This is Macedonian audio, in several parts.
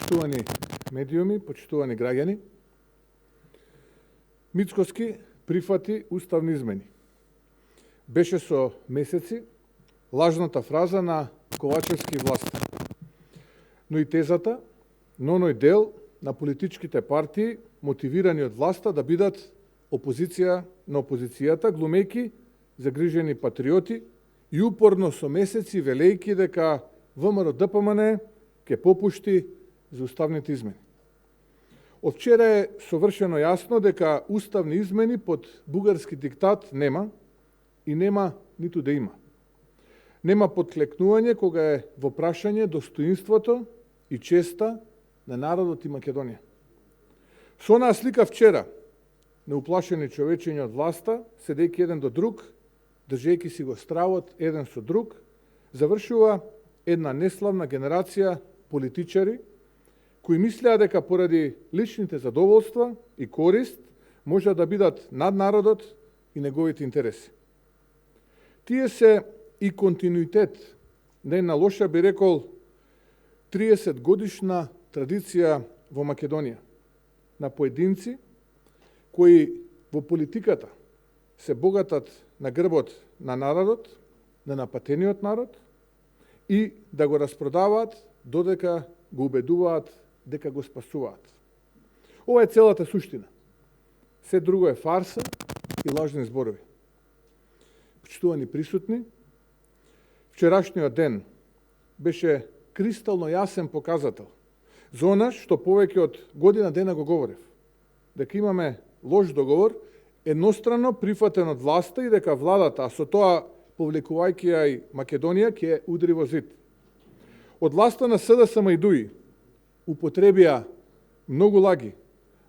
Почитувани медиуми, почитувани граѓани, Мицкоски прифати уставни измени. Беше со месеци лажната фраза на Ковачевски власт. Но и тезата, но оној дел на политичките партии, мотивирани од власта да бидат опозиција на опозицијата, глумејки загрижени патриоти и упорно со месеци велејки дека ВМРО-ДПМН ќе попушти за уставните измени. Од вчера е совршено јасно дека уставни измени под бугарски диктат нема и нема ниту да има. Нема подклекнување кога е во прашање достоинството и честа на народот и Македонија. Со онаа слика вчера, неуплашени човечиња од власта, седејќи еден до друг, држејќи си го стравот еден со друг, завршува една неславна генерација политичари кои мислеа дека поради личните задоволства и корист може да бидат над народот и неговите интереси. Тие се и континуитет на една лоша, би рекол, 30 годишна традиција во Македонија на поединци кои во политиката се богатат на грбот на народот, на напатениот народ и да го распродаваат додека го убедуваат дека го спасуваат. Ова е целата суштина. Се друго е фарса и лажни зборови. Почитувани присутни, вчерашниот ден беше кристално јасен показател за она што повеќе од година дена го говорев, дека имаме лош договор, едностранно прифатен од власта и дека владата, а со тоа повлекувајќи ја и Македонија, ќе удри во зид. Од власта на СДСМ и ДУИ употребија многу лаги,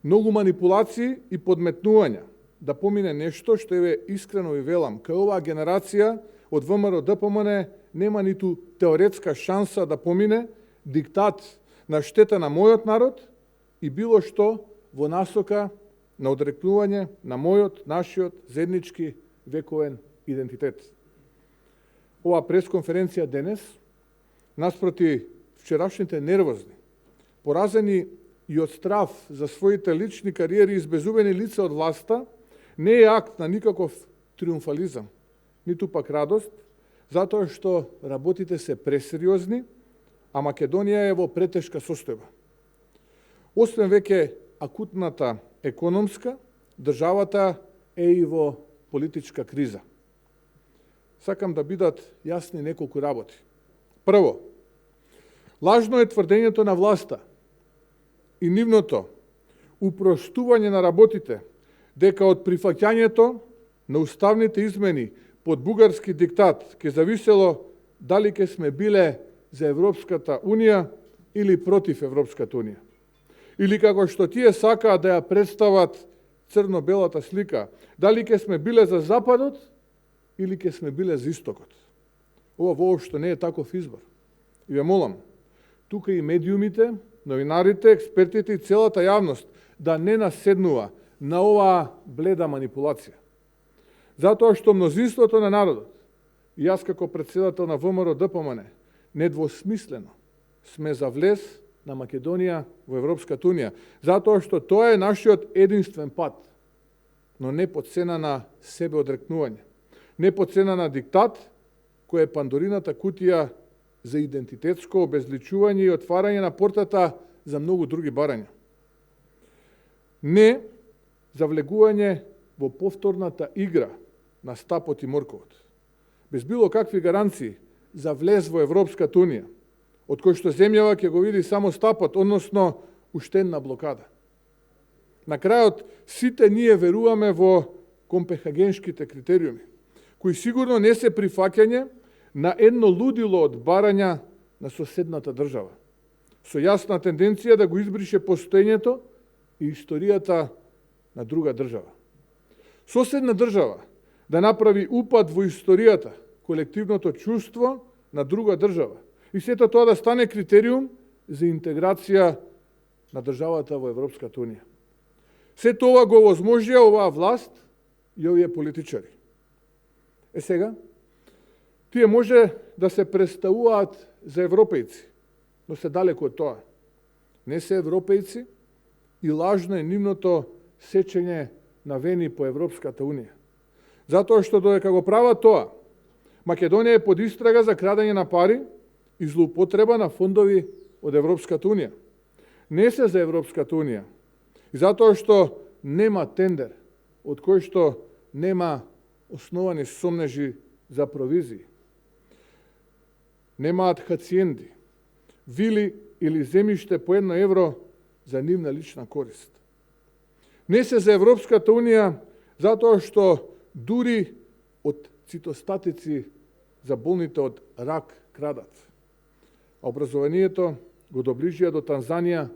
многу манипулации и подметнувања да помине нешто што еве искрено ви велам, кај оваа генерација од ВМРО-ДПМН нема ниту теоретска шанса да помине диктат на штета на мојот народ и било што во насока на одрекнување на мојот, нашиот, заеднички вековен идентитет. Оваа пресконференција денес, наспроти вчерашните нервозни, поразени и од страв за своите лични кариери и избезумени лица од власта, не е акт на никаков триумфализам, ниту пак радост, затоа што работите се пресериозни, а Македонија е во претешка состојба. Освен веќе акутната економска, државата е и во политичка криза. Сакам да бидат јасни неколку работи. Прво, лажно е тврдењето на власта и нивното упростување на работите дека од прифаќањето на уставните измени под бугарски диктат ќе зависело дали ќе сме биле за Европската Унија или против Европската Унија. Или како што тие сакаат да ја представат црно-белата слика, дали ќе сме биле за Западот или ќе сме биле за Истокот. Ова воопшто не е таков избор. И ве молам, тука и медиумите, новинарите, експертите и целата јавност да не наседнува на оваа бледа манипулација. Затоа што мнозинството на народот, и јас како председател на ВМРО-ДПМН, недвосмислено сме за влез на Македонија во Европската Унија, затоа што тоа е нашиот единствен пат, но не по цена на себе одрекнување, не по цена на диктат, кој е пандорината кутија за идентитетско обезличување и отварање на портата за многу други барања. Не за влегување во повторната игра на стапот и морковот, без било какви гаранции за влез во Европската Унија, од кој што земјава ќе го види само стапот, односно уштенна блокада. На крајот, сите ние веруваме во компенхагеншките критериуми, кои сигурно не се прифаќање на едно лудило од барања на соседната држава, со јасна тенденција да го избрише постоењето и историјата на друга држава. Соседна држава да направи упад во историјата, колективното чувство на друга држава, и сето тоа да стане критериум за интеграција на државата во Европската Унија. Сето ова го возможија оваа власт и овие политичари. Сега, тие може да се представуваат за европејци, но се далеку од тоа. не се европејци и лажно е нивното сечење на вени по Европската Унија. Затоа што додека го прават тоа, Македонија е под истрага за крадење на пари и злоупотреба на фондови од Европската Унија. Не се за Европската Унија. И затоа што нема тендер, од кој што нема основани сомнежи за провизии. Немаат хациенди, вили или земјиште по 1 евро за нивна лична корист. Не се за Европската Унија затоа што дури од цитостатици за болните од рак крадат. А образованието го доближија до Танзанија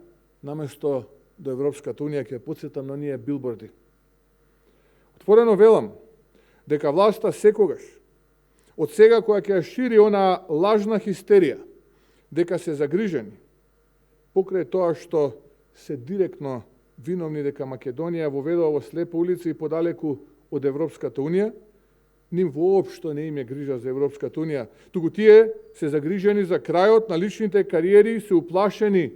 наместо до Европската Унија, ќе потсетам на ние билборди. Отворено велам дека власта секогаш, од сега која ќе шири она лажна хистерија, дека се загрижени, покрај тоа што се директно виновни дека Македонија воведува во слепа улица и подалеку од Европската Унија, ним воопшто не им е грижа за Европската Унија, туку тие се загрижени за крајот на личните кариери и се уплашени,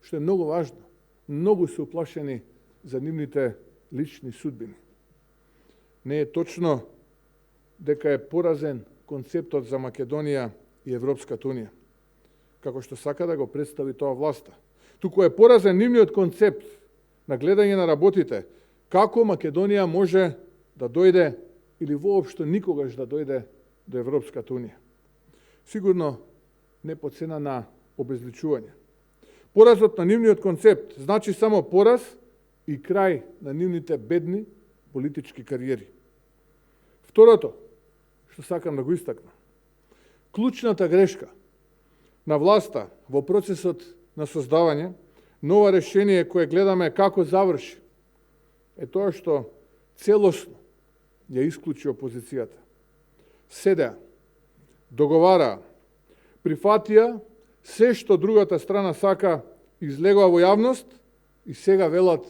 што е многу важно, многу се уплашени за нивните лични судбини. Не е точно дека е поразен концептот за Македонија и Европската Унија, како што сака да го представи тоа власта. Туку е поразен нивниот концепт на гледање на работите, како Македонија може да дојде или воопшто никогаш да дојде до Европската Унија. Сигурно не по цена на обезличување. Поразот на нивниот концепт значи само пораз и крај на нивните бедни политички кариери. Второто, што сакам да го истакнам, клучната грешка на власта во процесот на создавање нова решение кое гледаме како заврши, е тоа што целосно ја исклучи опозицијата. Седеа, договараа, прифатија се што другата страна сака, излегува во јавност и сега велат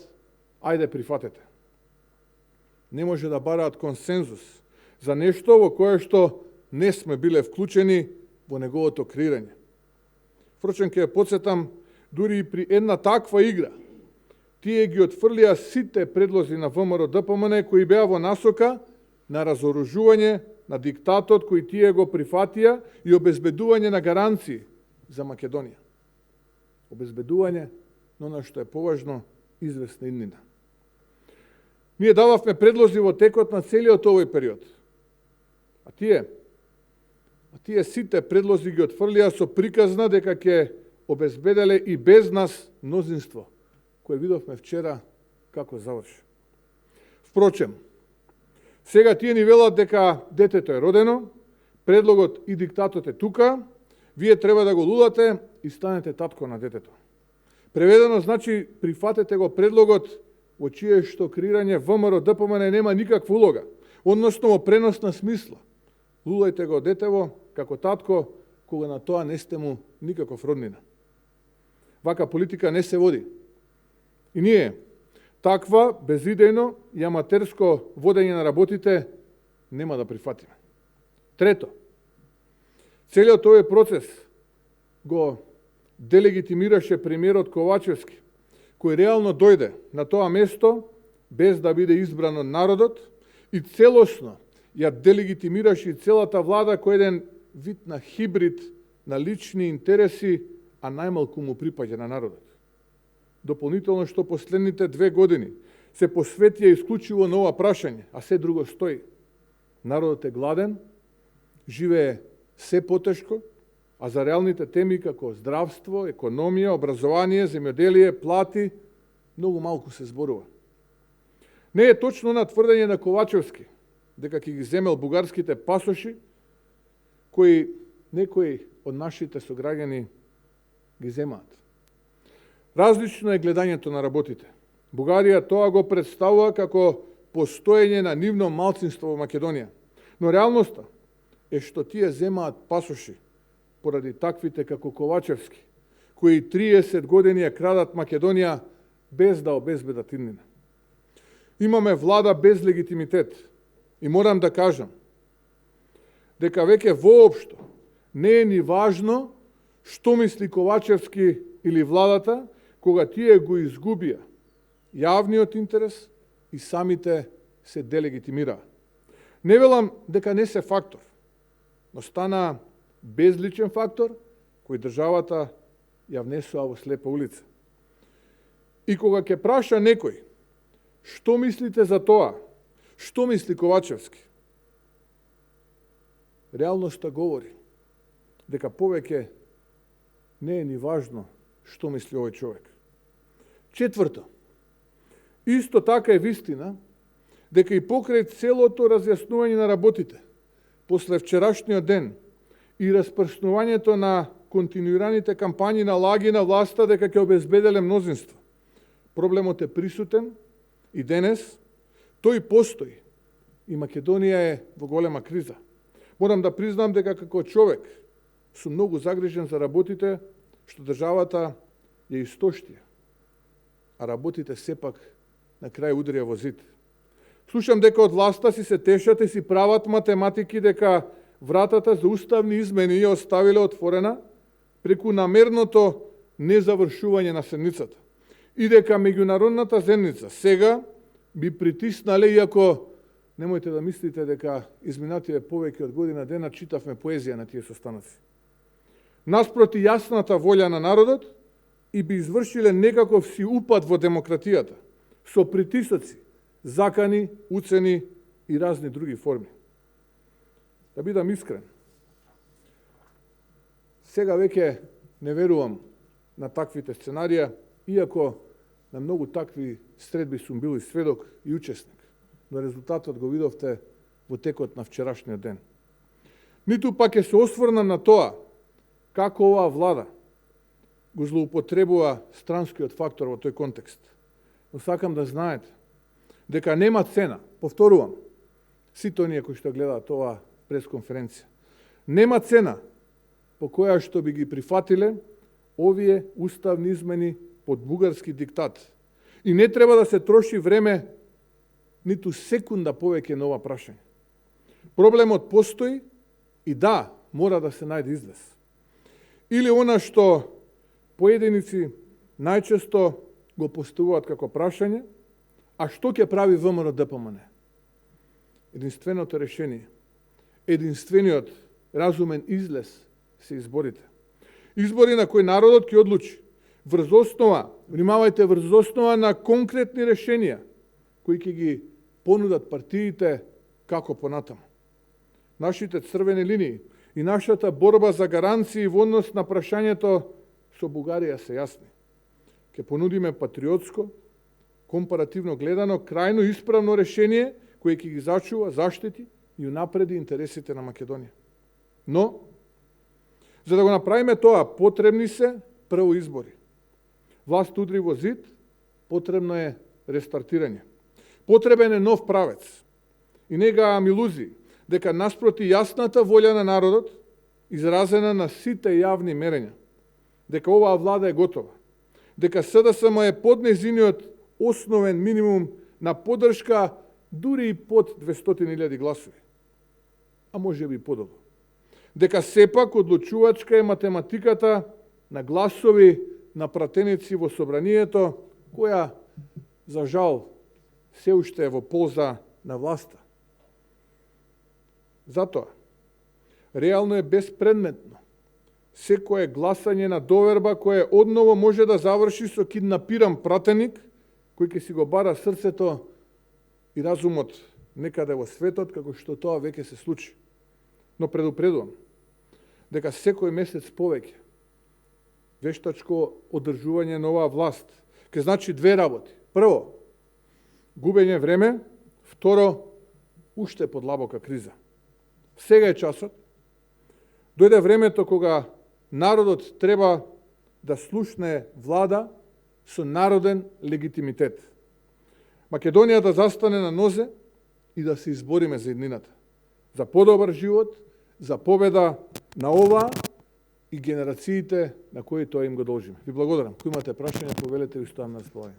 ајде прифатете. Не може да бараат консензус за нешто во кое што не сме биле вклучени во неговото креирање. Впрочем, ќе потсетам, дури и при една таква игра, тие ги отфрлија сите предлози на ВМРО-ДПМН кои беа во насока на разоружување на диктатот кој тие го прифатија и обезбедување на гаранции за Македонија. Обезбедување, но на што е поважно, известна иднина. Ние дававме предлози во текот на целиот овој период. А тие сите предлози ги отфрлија со приказна дека ќе обезбеделе и без нас мнозинство, кое видовме вчера како заврши. Впрочем, сега тие ни велат дека детето е родено, предлогот и диктатот е тука, вие треба да го лудате и станете татко на детето. Преведено значи прифатете го предлогот во чие што креирање ВМРО-ДПМН нема никаква улога, односно во преносна смисла. Лулајте го детево како татко, кога на тоа не сте му никаков роднина. Вака политика не се води. И ние, таква безидејно и аматерско водење на работите, нема да прифатиме. Трето, целиот овој процес го делегитимираше премиерот Ковачевски, кој реално дојде на тоа место без да биде избран од народот и целосно ја делегитимираше и целата влада кој еден вид на хибрид на лични интереси, а најмалку му припаѓа на народот. Дополнително што последните 2 години се посветија исклучиво на ова прашање, а се друго стои. Народот е гладен, живее се потешко, а за реалните теми како здравство, економија, образование, земјоделие, плати, многу малку се зборува. Не е точно на тврдење на Ковачевски, дека ќе ги земел бугарските пасоши, кои некои од нашите сограѓани ги земаат. Различно е гледањето на работите. Бугарија тоа го представува како постоење на нивно малцинство во Македонија. Но реалноста е што тие земаат пасоши поради таквите како Ковачевски, кои 30 години ја крадат Македонија без да обезбедат иднина. Имаме влада без легитимитет и морам да кажам дека веќе воопшто не е ни важно што мисли Ковачевски или владата, кога тие го изгубија јавниот интерес и самите се делегитимираа. Не велам дека не се фактор, но стана безличен фактор кој државата ја внесува во слепа улица. И кога ќе праша некој, што мислите за тоа? Што мисли Ковачевски? Реалноста говори дека повеќе не е ни важно што мисли овој човек. Четврто, исто така е вистина дека и покрај целото разјаснување на работите, после вчерашниот ден и распрснувањето на континуираните кампањи на лаги на власта дека ќе обезбеделе мнозинство, проблемот е присутен и денес тој постои и Македонија е во голема криза. Морам да признам дека како човек сум многу загрижен за работите што државата ја истоштија, а работите сепак на крај удрија во зид. Слушам дека од власта си се тешат и си прават математики дека вратата за уставни измени ја оставиле отворена преку намерното незавршување на седницата и дека меѓународната заедница сега би притиснале, иако немојте да мислите дека изминативе повеќе од година дена читавме поезија на тие состаноци. Наспроти јасната волја на народот и би извршиле некаков си упад во демократијата, со притисоци, закани, уцени и разни други форми. Да бидам искрен, сега веќе не верувам на таквите сценарија, иако на многу такви средби сум бил и сведок и учесник, но резултатот го видовте во текот на вчерашниот ден. Ниту пак ќе се осврнам на тоа како оваа влада го злоупотребува странскиот фактор во тој контекст. Но сакам да знаете дека нема цена, повторувам, сите оние кои што гледаат оваа пресконференција, нема цена по која што би ги прифатиле овие уставни измени под бугарски диктат. И не треба да се троши време ниту секунда повеќе на ова прашање. Проблемот постои и да, мора да се најде излез. Или она што поединици најчесто го поставуваат како прашање, а што ќе прави ВМРО ДПМН? Единственото решение, единствениот разумен излез се изборите. Избори на кои народот ќе одлучи врз основа, внимавајте, врз основа на конкретни решенија кои ќе ги понудат партиите како понатаму. Нашите црвени линии и нашата борба за гаранции во однос на прашањето со Бугарија се јасни. Ќе понудиме патриотско, компаративно гледано, крајно исправно решение кое ќе ги зачува, заштити и унапреди интересите на Македонија. Но, за да го направиме тоа, потребни се прво избори. Власт удри во зид, потребно е рестартирање. Потребен е нов правец. И не га илузии дека наспроти јасната волја на народот, изразена на сите јавни мерења, дека оваа влада е готова, дека СДСМ е под незиниот основен минимум на поддршка дури и под 200.000 гласови, а може би подолу. Дека сепак одлучувачка е математиката на гласови на пратеници во собранието, која, за жал, се уште е во полза на власта. Затоа, реално е безпредметно секое гласање на доверба кое одново може да заврши со киднапиран пратеник кој ќе си го бара срцето и разумот некаде во светот, како што тоа веќе се случи. Но предупредувам дека секој месец повеќе вештачко одржување на оваа власт ќе значи две работи. Прво, губење време, второ, уште подлабока криза. Сега е часот, дојде времето кога народот треба да слушне влада со народен легитимитет. Македонија да застане на нозе и да се избориме за иднината. За подобар живот, за победа на ова и генерациите на кои тоа им го должиме. Ви благодарам. Кои имате прашања, повелете, ви стојам на располагање.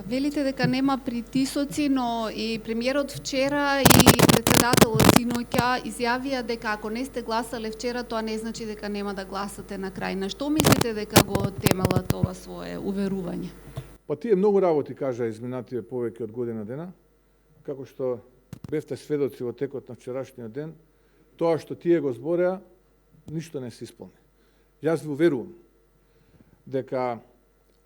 Велите дека нема притисоци, но и премиерот вчера и председателот синоќа изјавија дека ако не сте гласале вчера, тоа не значи дека нема да гласате на крај. На што мислите дека го темела тоа свое уверување? Па тие многу работи кажа изминативе повеќе од година дена, како што бевте сведоци во текот на вчерашниот ден, тоа што тие го збореа, ништо не се исполни. Јас ви уверувам дека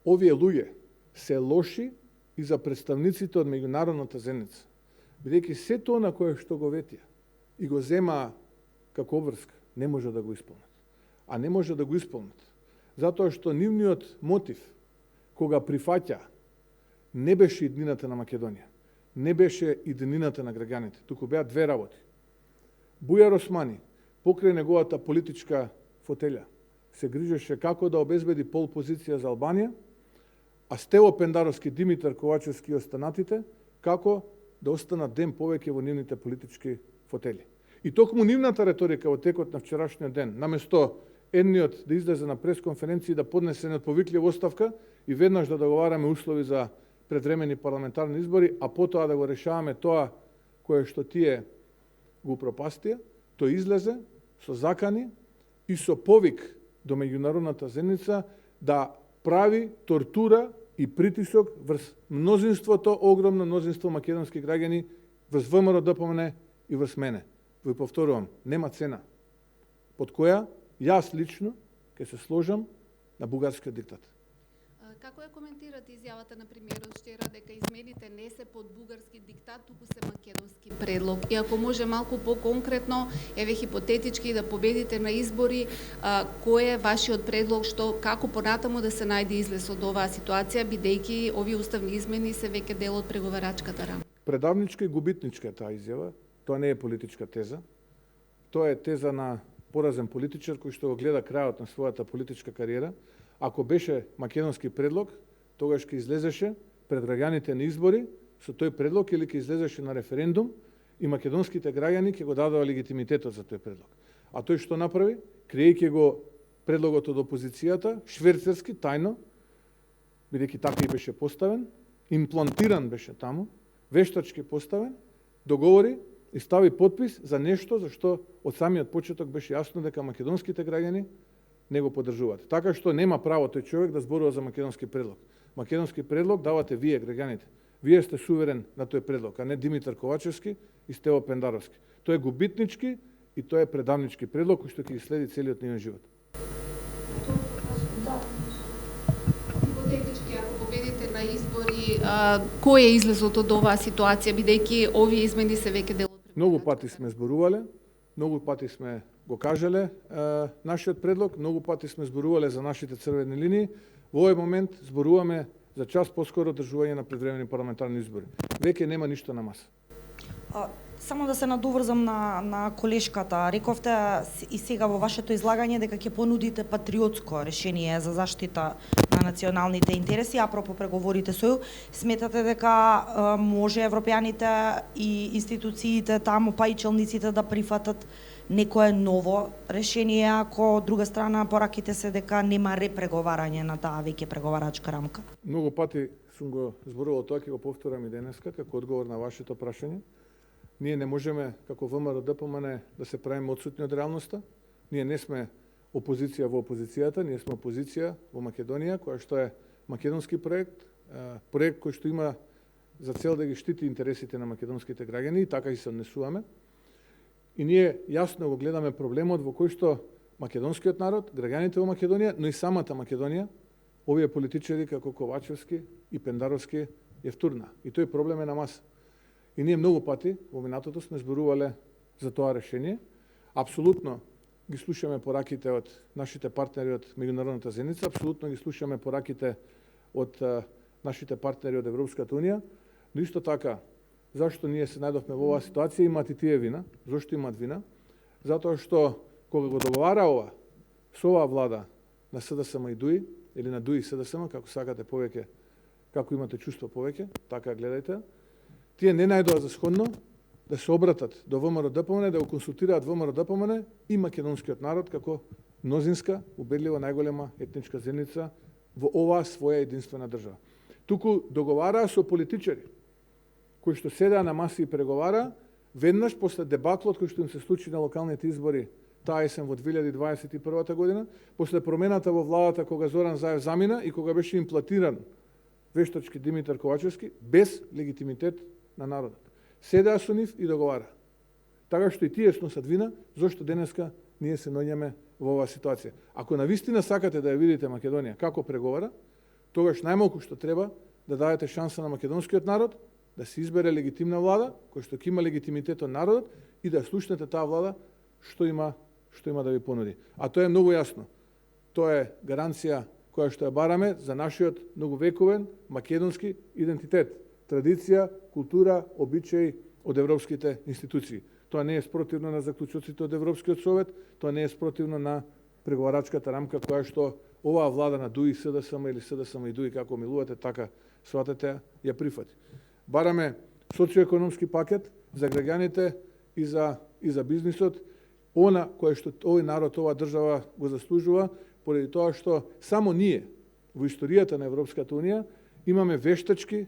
овие луѓе се лоши и за представниците од меѓународната заедница, бидејќи се тоа на кое што го ветија и го зема како обврска, не може да го исполнат. А не може да го исполнат затоа што нивниот мотив кога прифаќа не беше иднината на Македонија, не беше иднината на граѓаните, туку беа две работи. Бујар Османи, покрај неговата политичка фотелја, се грижеше како да обезбеди пол позиција за Албанија, а Стево Пендаровски, Димитар Ковачевски и останатите, како да останат ден повеќе во нивните политички фотели. И токму нивната реторика во текот на вчерашниот ден, наместо едниот да излезе на пресконференција и да поднесе неповиклива оставка и веднаш да договараме услови за предвремени парламентарни избори, а потоа да го решаваме тоа кое што тие го пропастија, тој излезе со закани и со повик до меѓународната заедница да прави тортура и притисок врз мнозинството, огромно мнозинство македонски граѓани, врз ВМРО ДПМН и врз мене. Ви повторувам, нема цена под која јас лично ќе се сложам на бугарскиот диктат. Како ја коментирате изјавата на премиерот вчера дека измените не се под бугарски диктат, туку се македонски предлог? И ако може малку по-конкретно, еве хипотетички да победите на избори, кој е вашиот предлог, што како понатаму да се најде излез од оваа ситуација, бидејќи овие уставни измени се веќе дел од преговарачката рамка? Предавничка и губитничка е таа изјава. Тоа не е политичка теза. Тоа е теза на поразен политичар кој што го гледа крајот на својата политичка кариера. Ако беше македонски предлог, тогаш ќе излезеше пред граѓаните на избори со тој предлог или ќе излезеше на референдум и македонските граѓани ќе го дадоа легитимитетот за тој предлог. А тој што направи? Криејќи го предлогот од опозицијата, шверцерски, тајно, бидејќи така и беше поставен, имплантиран беше таму, вештачки поставен, договори и стави подпис за нешто за што од самиот почеток беше јасно дека македонските граѓани не го поддржуваат. Така што нема право тој човек да зборува за македонски предлог. Македонски предлог давате вие, граѓаните. Вие сте суверен на тој предлог, а не Димитар Ковачевски и Стево Пендаровски. Тој е губитнички и тој е предавнички предлог кој што ќе ги следи целиот нивен живот. Хипотетички, ако победите на избори, кој е излезот од оваа ситуација, бидејќи овие измени се веќе дел од преговарачката? Многу пати сме зборувале, многу пати сме го кажале нашиот предлог, многу пати сме зборувале за нашите црвени линии. Во овој момент зборуваме за час поскоро одржување на предвремени парламентарни избори. Веќе нема ништо на маса. Само да се надоврзам на колешката. Рековте и сега во вашето излагање дека ќе понудите патриотско решение за заштита на националните интереси, апропо преговорите со ЕУ. Сметате дека може европјаните и институциите таму, па и челниците да прифатат некое ново решение, ако од друга страна пораките се дека нема репреговарање на таа веќе преговарачка рамка? Многу пати сум го зборувал тоа, ќе го повторам и денеска, како одговор на вашето прашање. Ние не можеме, како ВМРО ДПМН, да се правиме отсутни од реалноста. Ние не сме опозиција во опозицијата, ние сме опозиција во Македонија, која што е македонски проект, проект кој што има за цел да ги штити интересите на македонските граѓани и така и се однесуваме. И ние јасно го гледаме проблемот во кој што македонскиот народ, граѓаните во Македонија, но и самата Македонија, овие политичари како Ковачевски и Пендаровски е втурна. И тој проблем е на маса. И ние многу пати во минатото сме зборувале за тоа решение. Апсолутно ги слушаме пораките од нашите партнери од меѓународната заедница, апсолутно ги слушаме пораките од нашите партнери од Европската унија, но исто така зашто ние се најдовме во оваа ситуација, имаат и тие вина. Зошто имаат вина? Затоа што кога го договара ова со оваа влада на СДСМ и ДУИ, или на ДУИ и СДСМ, како сакате повеќе, како имате чувство повеќе, така гледајте, тие не најдоа за сходно да се обратат до ВМРО ДПМН, да го консултираат ВМРО ДПМН и македонскиот народ како мнозинска, убедливо најголема етничка заедница во оваа своја единствена држава. Туку договараа со политичари кои што седеа на маси и преговара Веднаш после дебаклот кој што им се случи на локалните избори таа есен во 2021 година, после промената во владата кога Зоран Заев замина и кога беше имплантиран вештачки Димитар Ковачевски без легитимитет на народот. Седеа со нив и договара. Така што и тие сносат вина, зошто денеска ние се наоѓаме во оваа ситуација. Ако навистина сакате да ја видите Македонија како преговара, тогаш најмалку што треба да дадете шанса на македонскиот народ да се избере легитимна влада, која што ќе има легитимитет од народот и да слушнете таа влада што има да ви понуди. А тоа е многу јасно. Тоа е гаранција која што ја бараме за нашиот многувековен македонски идентитет, традиција, култура, обичаи од европските институции. Тоа не е спротивно на заклучоците од Европскиот совет, тоа не е спротивно на преговарачката рамка која што оваа влада на ДУИ СДСМ или СДСМ и ДУИ, како милувате, така сватете, ја прифати. Бараме социоекономски пакет за граѓаните и за бизнисот, она кое што овој народ, оваа држава го заслужува, поради тоа што само ние во историјата на Европската унија имаме вештачки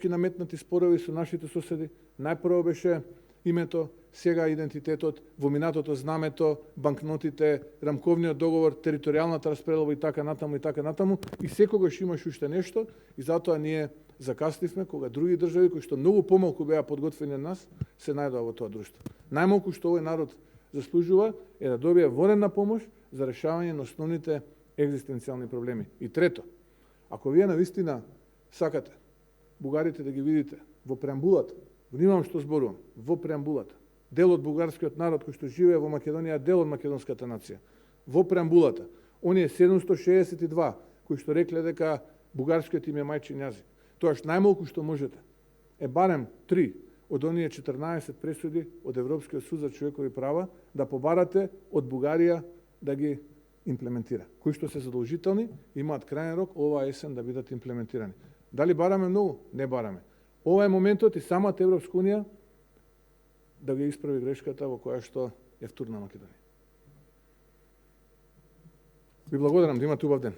наметнати спорови со нашите соседи. Најпрво беше името, сега идентитетот, во минатото знамето, банкнотите, рамковниот договор, територијалната распределба и така натаму, и секогаш имаш уште нешто, и затоа ние закаснивме кога други држави кои што многу помалку беа подготвени од нас се најдоа во тоа друштво. Најмалку што овој народ заслужува е да добие военна помош за решавање на основните екзистенцијални проблеми. И трето, ако вие навистина сакате бугарите да ги видите во преамбулата, внимавам што зборувам, во преамбулата, дел од бугарскиот народ кој што живее во Македонија, дел од македонската нација, во преамбулата, оние 762 кои што рекле дека бугарскиот им е мајчин јазик, тоаш најмалку што можете е барем 3 од оние 14 пресуди од Европскиот суд за човекови права да побарате од Бугарија да ги имплементира, кои што се задолжителни, имаат крајен рок оваа есен да бидат имплементирани. Дали бараме многу? Не бараме. Ова е моментот и самата Европска унија да ги исправи грешката во која што ја втурна Македонија. Ви благодарам, да имате убав ден.